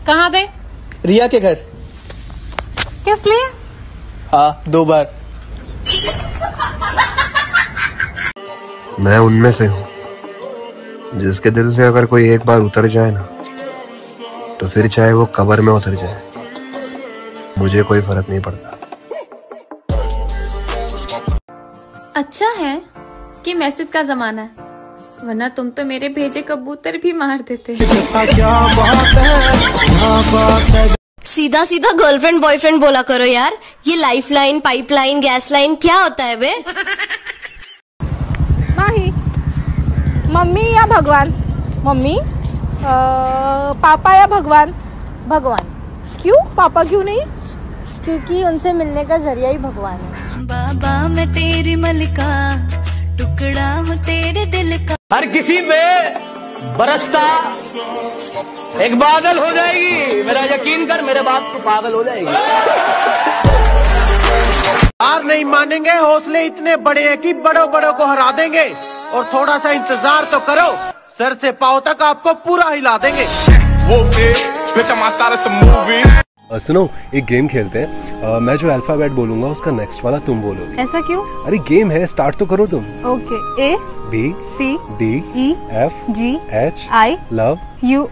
कहाँ दे? रिया के घर। किस लिए? हाँ, 2 बार। मैं उनमें से हूँ जिसके दिल से अगर कोई एक बार उतर जाए ना, तो फिर चाहे वो कब्र में उतर जाए, मुझे कोई फर्क नहीं पड़ता। अच्छा है कि मैसेज का जमाना है, वरना तुम तो मेरे भेजे कबूतर भी मार देते। सीधा सीधा गर्लफ्रेंड बॉयफ्रेंड बोला करो यार। ये life line, pipeline, gas line क्या होता है बे? माही, मम्मी या भगवान? मम्मी, पापा या भगवान? भगवान। क्यों? पापा क्यों नहीं? क्योंकि उनसे मिलने का जरिया ही भगवान है। बाबा मैं तेरी मलिका, टुकड़ा हूँ तेरे दिल का। हर किसी पे बरसता एक बादल हो जाएगी, मेरा यकीन कर, मेरे बाप को पागल हो जाएगी। हार नहीं मानेंगे, हौसले इतने बड़े हैं कि बड़ों बड़ों को हरा देंगे। और थोड़ा सा इंतजार तो करो, सर से पांव तक आपको पूरा हिला देंगे। सुनो, एक गेम खेलते हैं। मैं जो अल्फाबेट बोलूंगा उसका नेक्स्ट वाला तुम बोलोगे। ऐसा क्यों? अरे गेम है, स्टार्ट तो करो तुम। Okay. A, B, C, D, E, F, G, H, I, love, you.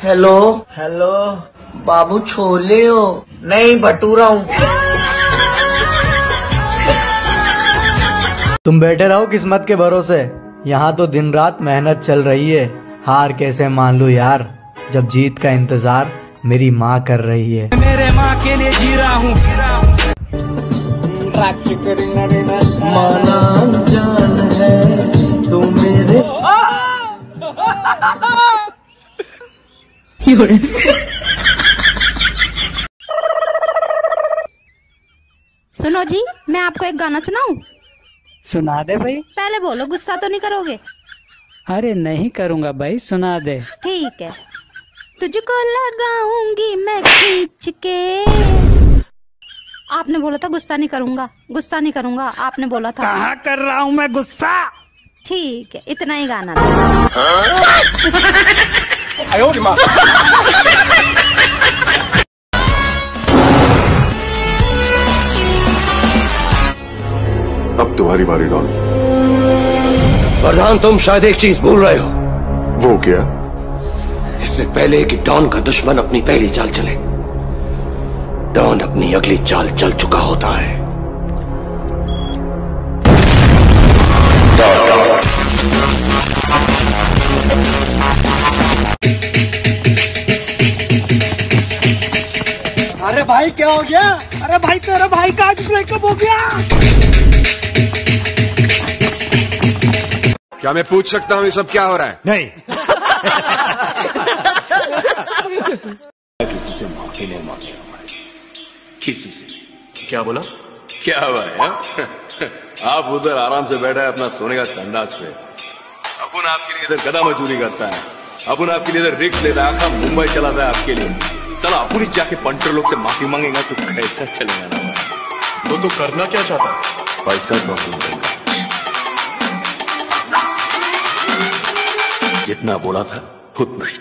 Hello hello, बाबू छोले हो? नहीं, भटूरा हूँ। तुम बैठे रहो किस्मत के भरोसे, यहाँ तो दिन रात मेहनत चल रही है। हार कैसे मान लूं यार, जब जीत का इंतजार मेरी माँ कर रही है। मेरे माँ के लिए जी रहा हूँ। माना जान है तू मेरे। सुनो जी, मैं आपको एक गाना सुनाऊं? सुना दे भाई। पहले बोलो, गुस्सा तो नहीं करोगे? अरे नहीं करूँगा भाई, सुना दे। ठीक है। तुझको लगाऊंगी मैं खींच के। आपने बोला था गुस्सा नहीं करूंगा, गुस्सा नहीं करूंगा, आपने बोला था। कहाँ कर रहा हूँ मैं गुस्सा? ठीक है, इतना ही गाना। अब तुम्हारी बारी डॉन। प्रधान, तुम शायद एक चीज भूल रहे हो। वो क्या? इससे पहले कि डॉन का दुश्मन अपनी पहली चाल चले, डॉन अपनी अगली चाल चल चुका होता है। अरे भाई क्या हो गया? अरे भाई तेरे भाई का आज ब्रेकअप हो गया। क्या मैं पूछ सकता हूँ ये सब क्या हो रहा है? नहीं। किसी से माफी नहीं मांगी, किसी से। क्या बोला? क्या हुआ है? आप उधर आराम से बैठा है अपना सोने का संडास पे, अपन आपके लिए इधर गधा मजदूरी करता है, अपन आपके लिए इधर रिक्स लेता है, आखा मुंबई चलाता है आपके लिए। चलो अपन ही जाके पंटर लोग से माफी मांगेगा तो कैसा चलेगा ना? तो करना क्या चाहता है? पैसा तो वसूल करेगा। जितना बोला था उतना ही।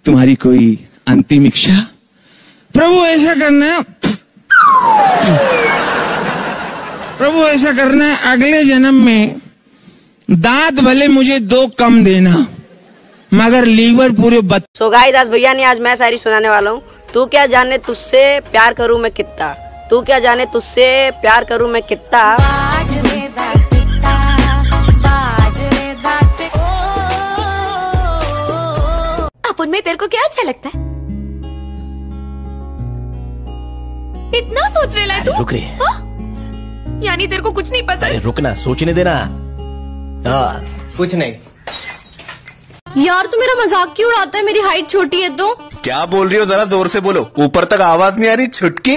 तुम्हारी कोई अंतिम इच्छा? प्रभु ऐसा करना है, प्रभु ऐसा करना है, अगले जन्म में दांत भले मुझे 2 कम देना, मगर लीवर पूरे सो गाइस, दास भैया ने आज मैं शायरी सुनाने वाला हूँ। तू क्या जाने तुझसे प्यार करूँ मैं कितना, तू क्या जाने तुझसे प्यार करूँ मैं कितना। अपन में तेरे को क्या अच्छा लगता है? इतना सोच रहा है तू? रुक रे। यानी तेरे को कुछ नहीं पसंद? अरे रुकना, सोचने देना। कुछ नहीं यार, तू मेरा मजाक क्यों उड़ाता है? मेरी हाइट छोटी है तो। क्या बोल रही हो? जरा जोर से बोलो, ऊपर तक आवाज नहीं आ रही। छुटकी।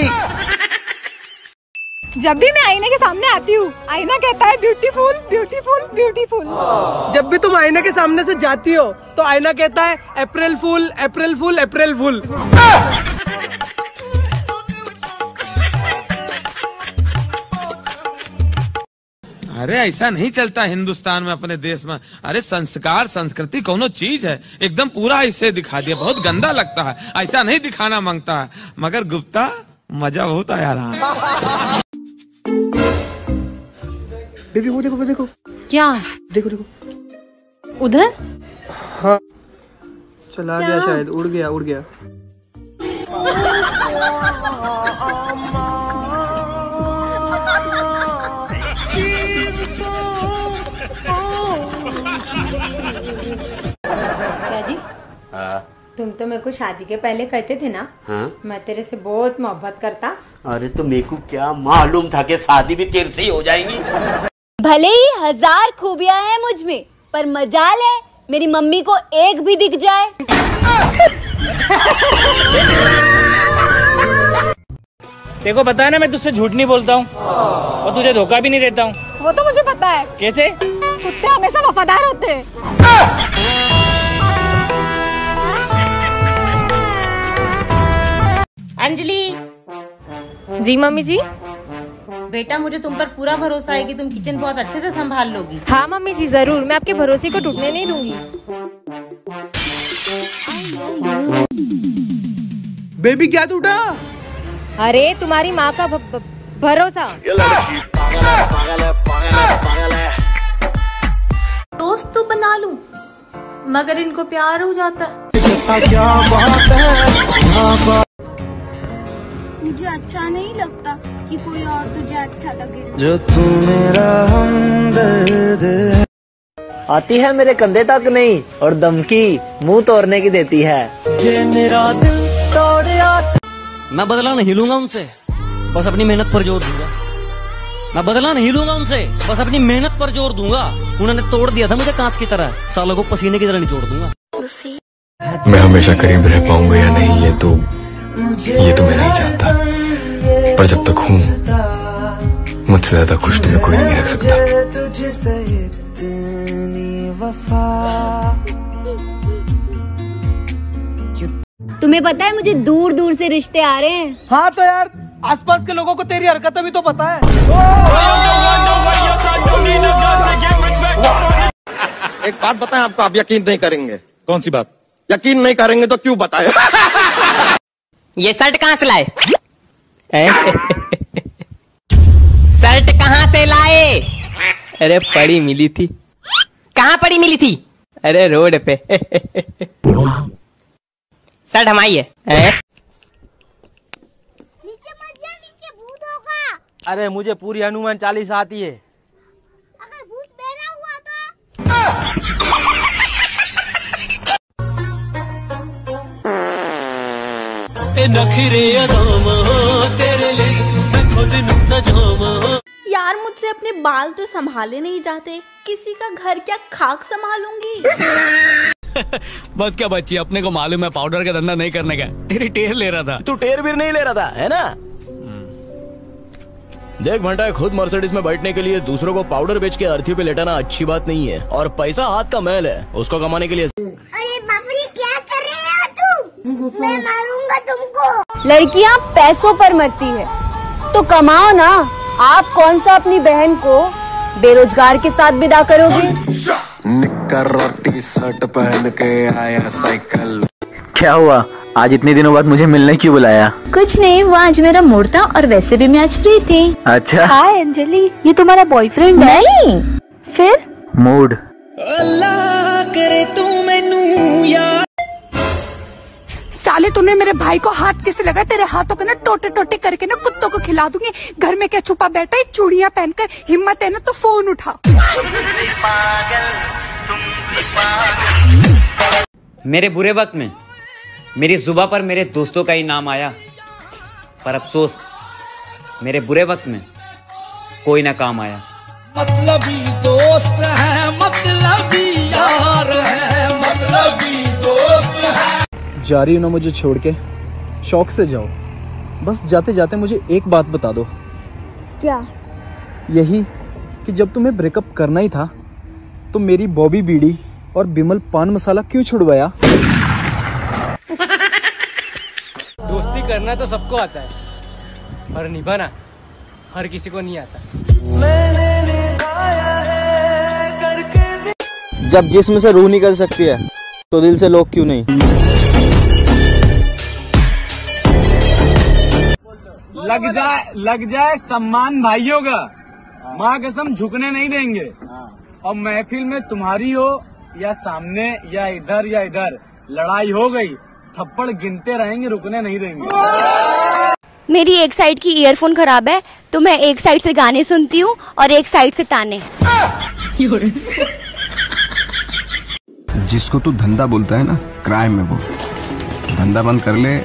जब भी मैं आईने के सामने आती हूँ, आईना कहता है ब्यूटीफुल ब्यूटीफुल ब्यूटीफुल। जब भी तुम आईने के सामने से जाती हो तो आईना कहता है अप्रैल फूल अप्रैल फूल अप्रैल फूल। अरे ऐसा नहीं चलता हिंदुस्तान में, अपने देश में। अरे संस्कार संस्कृति कोनो चीज है, एकदम पूरा ऐसे दिखा दिया, बहुत गंदा लगता है, ऐसा नहीं दिखाना मांगता है। मगर गुप्ता मजा बहुत आया रहा। बेबी वो देखो क्या? देखो देखो उधर। हाँ चला गया, शायद उड़ गया। क्या जी? तुम तो मेरे को शादी के पहले कहते थे ना, हाँ? मैं तेरे से बहुत मोहब्बत करता। अरे तो मेरे को क्या मालूम था कि शादी भी तेरे से ही हो जाएगी। भले ही 1000 खूबियां हैं मुझ में, पर मजाल है मेरी मम्मी को एक भी दिख जाए। देखो पता है ना, मैं तुझसे झूठ नहीं बोलता हूँ और तुझे धोखा भी नहीं देता हूँ। वो तो मुझे पता है। कैसे? कुत्ते हमेशा वफादार होते हैं। अंजलि। जी मम्मी जी। बेटा मुझे तुम पर पूरा भरोसा है कि तुम किचन बहुत अच्छे से संभाल लोगी। हाँ मम्मी जी जरूर, मैं आपके भरोसे को टूटने नहीं दूंगी। बेबी क्या टूटा? अरे तुम्हारी माँ का भरोसा। दोस्त तो बना लूं, मगर इनको प्यार हो जाता। मुझे अच्छा नहीं लगता कि कोई और तुझे अच्छा लगे। जो तू मेरा हमदर्द है। आती है मेरे कंधे तक नहीं, और धमकी मुंह तोड़ने की देती है। ये मेरा दिल तोड़या। मैं बदला नहीं लूंगा उनसे, बस अपनी मेहनत पर जोर दूंगा। मैं बदला नहीं लूंगा उनसे, बस अपनी मेहनत पर जोर दूंगा। उन्होंने तोड़ दिया था मुझे कांच की तरह, सालों को पसीने की तरह निचोड़ दूंगा। मैं हमेशा करीब रह पाऊंगा या नहीं, ये तो मैं नहीं जानता, पर जब तक हूँ मुझसे ज्यादा खुश तुम्हें कोई नहीं रख सकता। तुम्हें पता है मुझे दूर दूर से रिश्ते आ रहे हैं। हाँ तो यार आसपास के लोगों को तेरी हरकतें भी तो पता है। एक बात बताएं आपको, आप यकीन नहीं करेंगे। कौन सी बात? यकीन नहीं करेंगे तो क्यों बताएं। ये शर्ट कहाँ से लाए? शर्ट कहाँ से लाए? अरे पड़ी मिली थी। कहाँ पड़ी मिली थी? अरे रोड पे। शर्ट हमारी है। नीचे मत जा, नीचे भूत होगा। अरे मुझे पूरी हनुमान 40 आती है। अगर भूत बैठा हुआ तो नखरे तेरे लिए मैं खुद सजावा। यार मुझसे अपने बाल तो संभाले नहीं जाते, किसी का घर क्या खाक संभालूंगी। बस क्या बच्ची, अपने को मालूम है पाउडर का धंधा नहीं करने का। तेरी टेर ले रहा था। तू टेर भी नहीं ले रहा था, है ना? देख भंटा, खुद मर्सिडीज में बैठने के लिए दूसरों को पाउडर बेच के अर्थी पे लेटाना अच्छी बात नहीं है, और पैसा हाथ का मैल है, उसको कमाने के लिए। अरे बाप रे, क्या कर रहे हो तुम? मैं मारूंगा तुमको। लड़कियां पैसों पर मरती है तो कमाओ ना। आप कौन सा अपनी बहन को बेरोजगार के साथ विदा करोगे? निक्कर और टी शर्ट पहन के आया साइकिल। क्या हुआ, आज इतने दिनों बाद मुझे मिलने क्यों बुलाया? कुछ नहीं, वो आज मेरा मूड था और वैसे भी मैं आज फ्री थी। अच्छा। हाय अंजलि, ये तुम्हारा बॉयफ्रेंड है? नहीं, फिर मूड। अल्लाह करे तू मैनू यार। साले तूने मेरे भाई को हाथ कैसे लगा? तेरे हाथों को ना टोटे टोटे करके ना कुत्तों को खिला दूंगी। घर में क्या छुपा बैठा है? चूड़ियां पहनकर हिम्मत है ना तो फोन उठा। मेरे बुरे वक्त में मेरी जुबा पर मेरे दोस्तों का ही नाम आया, पर अफसोस मेरे बुरे वक्त में कोई ना काम आया। मतलबी दोस्त है, मतलबी यार है, मतलबी दोस्त है। जा रही हो ना मुझे छोड़ के? शौक से जाओ, बस जाते जाते मुझे एक बात बता दो। क्या? यही कि जब तुम्हें ब्रेकअप करना ही था तो मेरी बॉबी बीड़ी और बिमल पान मसाला क्यों छुड़वाया? दोस्ती करना तो सबको आता है, पर निभाना हर किसी को नहीं आता। मैंने निभाया जब जिस्म से रूह निकल सकती है तो दिल से लोग क्यों नहीं। लग जाए सम्मान भाइयों का, माँ कसम झुकने नहीं देंगे। और महफिल में तुम्हारी हो या सामने या इधर लड़ाई हो गई, थप्पड़ गिनते रहेंगे, रुकने नहीं देंगे। मेरी एक साइड की ईयरफोन खराब है तो मैं एक साइड से गाने सुनती हूँ और एक साइड से ताने। जिसको तू धंधा बोलता है ना, क्राइम में बोल। धंधा बंद कर ले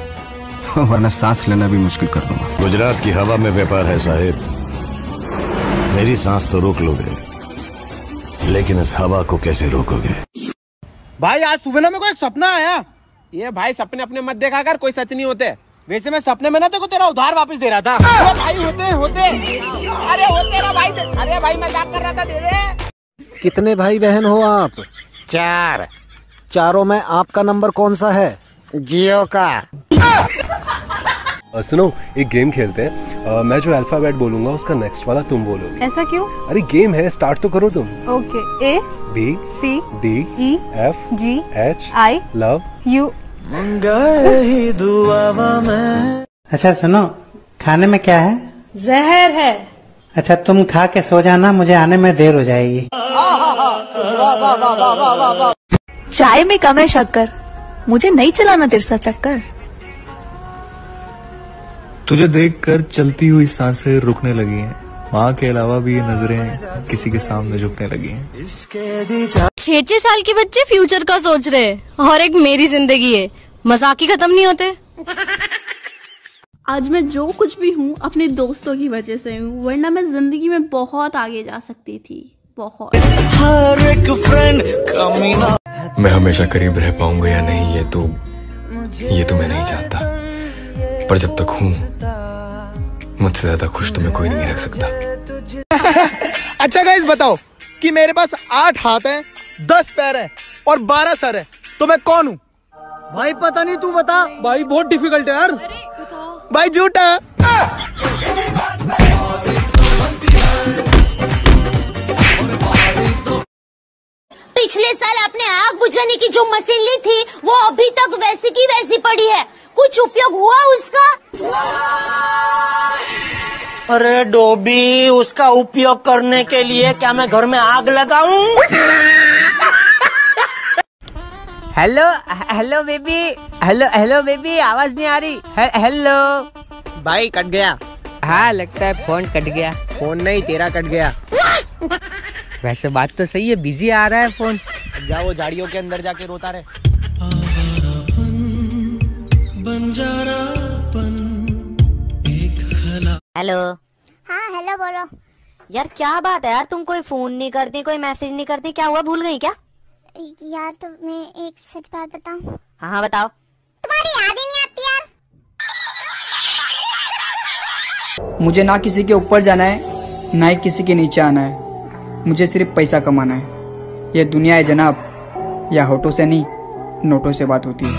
वरना सांस लेना भी मुश्किल कर दूंगा। गुजरात की हवा में व्यापार है साहिब। मेरी सांस तो रोक लोगे, लेकिन इस हवा को कैसे रोकोगे? भाई आज सुबह ना मेरे को एक सपना आया। ये भाई सपने अपने मत देखा कर, कोई सच नहीं होते। वैसे मैं सपने में ना तेरे को तेरा उधार वापस दे रहा था। अरे भाई होते अरे होते ना भाई। अरे भाई मजाक कर रहा था, दे दे। कितने भाई बहन हो आप? 4। चारों में आपका नंबर कौन सा है? जियो का। सुनो, एक गेम खेलते हैं। मैं जो अल्फाबेट बोलूंगा उसका नेक्स्ट वाला तुम बोलो। ऐसा क्यों? अरे गेम है, स्टार्ट तो करो तुम। Okay. A B C D E F G H I love U। अच्छा सुनो, खाने में क्या है? जहर है। अच्छा तुम खा के सो जाना, मुझे आने में देर हो जाएगी। चाय में कम है शक्कर, मुझे नहीं चलाना तेरे साथ चक्कर। तुझे देखकर चलती हुई सांसें रुकने लगी हैं, माँ के अलावा भी ये नजरें किसी के सामने झुकने लगी हैं। 6 साल के बच्चे फ्यूचर का सोच रहे हैं और एक मेरी जिंदगी है, मजाक ही खत्म नहीं होते। आज मैं जो कुछ भी हूँ अपने दोस्तों की वजह से हूँ, वरना मैं जिंदगी में बहुत आगे जा सकती थी, बहुत। हर एक फ्रेंड कमीना। मैं हमेशा करीब रह पाऊंगा या नहीं, ये तो मैं नहीं जानता, पर जब तक हूँ मुझसे ज्यादा खुश तुम्हें कोई नहीं रख सकता। अच्छा गाइस बताओ कि मेरे पास 8 हाथ हैं, 10 पैर हैं और 12 सर हैं, तो मैं कौन हूँ? भाई पता नहीं, तू बता। भाई बहुत डिफिकल्ट है यार। भाई झूठा। पिछले साल आपने आग बुझाने की जो मशीन ली थी वो अभी तक वैसी की वैसी पड़ी है, कुछ उपयोग हुआ उसका? अरे डोबी, उसका उपयोग करने के लिए क्या मैं घर में आग लगाऊं? हेलो बेबी, आवाज नहीं आ रही। हेलो भाई कट गया। हाँ लगता है फोन कट गया। फोन नहीं, तेरा कट गया। वैसे बात तो सही है, बिजी आ रहा है फोन। जाओ झाड़ियों के अंदर जाके रोता रहे। हेलो। हाँ हेलो बोलो। यार क्या बात है यार, तुम कोई फोन नहीं करती, कोई मैसेज नहीं करती, क्या हुआ, भूल गई क्या? यार तो मैं एक सच बात बताऊं? हाँ बताओ। तुम्हारी याद ही नहीं आती यार। मुझे ना किसी के ऊपर जाना है ना ही किसी के नीचे आना है, मुझे सिर्फ पैसा कमाना है। ये दुनिया है जनाब, या होठों से नहीं नोटों से बात होती है।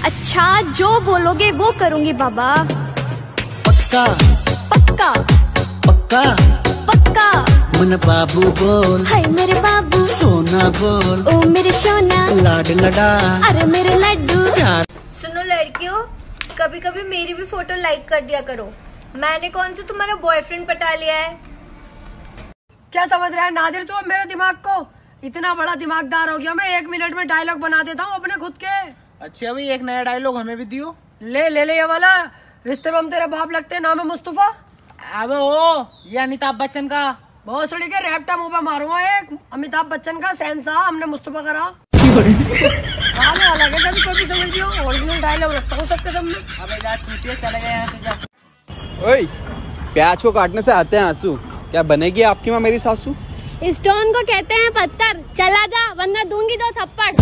अच्छा जो बोलोगे वो करूंगी बाबा। पक्का पक्का पक्का पक्का। मन बाबू बोल, हाय मेरे बाबू, सोना बोल, ओ मेरे सोना, लाड लड़ा, अरे मेरे लड्डू। सुनो लड़कियों, कभी कभी मेरी भी फोटो लाइक कर दिया करो। मैंने कौन सा तुम्हारा बॉयफ्रेंड पटा लिया है? क्या समझ रहा है नादिर तू अब मेरे दिमाग को? इतना बड़ा दिमागदार हो गया मैं, 1 मिनट में डायलॉग बना देता हूँ अपने खुद के। अच्छा भाई एक नया डायलॉग हमें भी दियो। ले ये वाला, रिश्ते में हम तेरे बाप लगते हैं, नाम है मुस्तफा। अबे ओ, ये अमिताभ बच्चन का। बहुत सड़ी के रैप्टा मुंह पे मारूंगा एक। अमिताभ बच्चन का सेंसा, हमने मुस्तफा करा। अलग है, कभी कभी समझियो, ओरिजिनल डायलॉग रखता हूँ सबके सामने। अबे जा चूतिया, चले गए यहाँ से जा। ओए, प्याज को काटने से आते हैं आंसू, क्या बनेगी आपकी माँ मेरी सासू? स्टोन को कहते हैं पत्थर, चला जा वरना दूंगी 2 थप्पड़।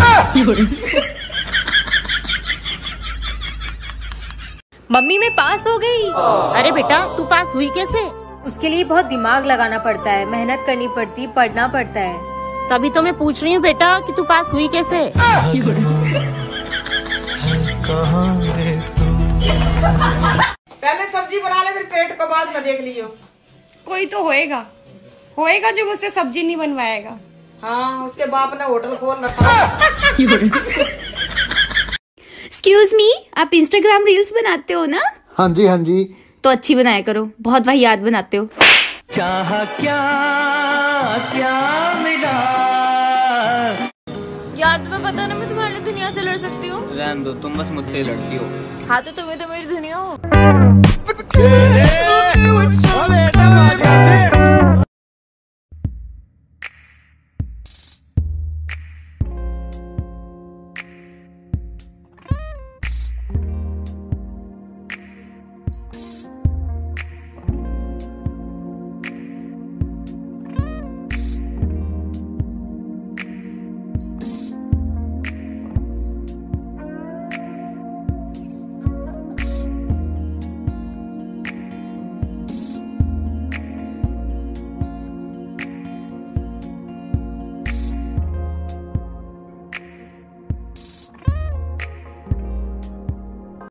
मम्मी मैं पास हो गई। अरे बेटा तू पास हुई कैसे? उसके लिए बहुत दिमाग लगाना पड़ता है, मेहनत करनी पड़ती, पढ़ना पड़ता है। तभी तो मैं पूछ रही हूँ बेटा कि तू पास हुई कैसे? पहले सब्जी बना ले, फिर पेट को बाद में देख लियो। कोई तो होएगा जो मुझसे सब्जी नहीं बनवाएगा। हाँ, उसके बाप ने होटल खोल रखा। एक्सक्यूज मी, आप इंस्टाग्राम रील्स बनाते हो ना? हाँ जी हाँ जी। तो अच्छी बनाया करो, बहुत वाहियात बनाते हो। चाहा क्या क्या मिला। यार तुम्हें पता ना मैं तुम्हारे लिए दुनिया से लड़ सकती हूँ। रहने दो, तुम बस मुझसे ही लड़ती हो। हाँ तो तुम्हें तो मेरी दुनिया हो।